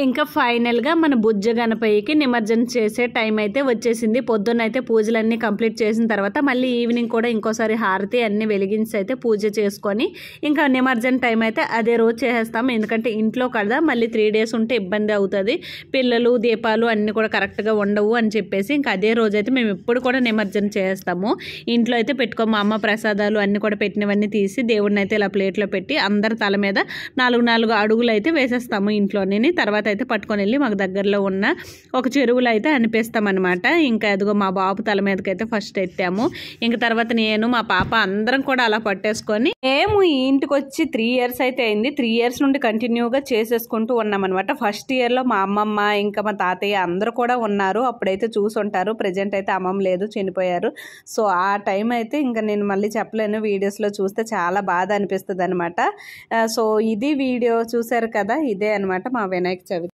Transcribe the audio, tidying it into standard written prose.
ఇంకా ఫైనల్గా మన బుజ్జ గణపయ్యకి నిమజ్జనం చేసే టైం అయితే వచ్చేసింది. పొద్దున్నైతే పూజలన్నీ కంప్లీట్ చేసిన తర్వాత మళ్ళీ ఈవినింగ్ కూడా ఇంకోసారి హారతి అన్నీ వెలిగించి అయితే పూజ చేసుకొని ఇంకా నిమజ్జనం టైం అయితే అదే రోజు చేసేస్తాము. ఎందుకంటే ఇంట్లో కదా మళ్ళీ 3 days ఉంటే ఇబ్బంది అవుతుంది, పిల్లలు దీపాలు అన్నీ కూడా కరెక్ట్గా ఉండవు అని చెప్పేసి ఇంకా అదే రోజు అయితే మేము ఎప్పుడు కూడా నిమజ్జనం చేస్తాము. ఇంట్లో అయితే పెట్టుకోము. అమ్మ ప్రసాదాలు అన్నీ కూడా పెట్టినవన్నీ తీసి దేవుడిని అయితే ఇలా ప్లేట్లో పెట్టి అందరి తల మీద 4 అడుగులు అయితే వేసేస్తాము ఇంట్లోనే. తర్వాత అయితే పట్టుకొని వెళ్ళి మాకు దగ్గరలో ఉన్న ఒక చెరువులో అయితే అనిపిస్తామన్నమాట. ఇంకా అదిగో మా బాబు తల మీదకి అయితే ఫస్ట్ ఎత్తాము. ఇంకా తర్వాత నేను మా పాప అందరం కూడా అలా పట్టేసుకొని మేము ఈ ఇంటికి వచ్చి 3 years అయితే అయింది. 3 years నుండి కంటిన్యూగా చేసేసుకుంటూ ఉన్నామన్నమాట. ఫస్ట్ ఇయర్లో మా అమ్మమ్మ ఇంకా మా తాతయ్య అందరూ కూడా ఉన్నారు. అప్పుడైతే చూసుంటారు. ప్రజెంట్ అయితే అమ్మమ్మ లేదు, చనిపోయారు. సో ఆ టైం అయితే ఇంకా నేను మళ్ళీ చెప్పలేను, వీడియోస్లో చూస్తే చాలా బాధ అనిపిస్తుంది అనమాట. సో ఇది వీడియో చూసారు కదా, ఇదే అనమాట మా వినాయక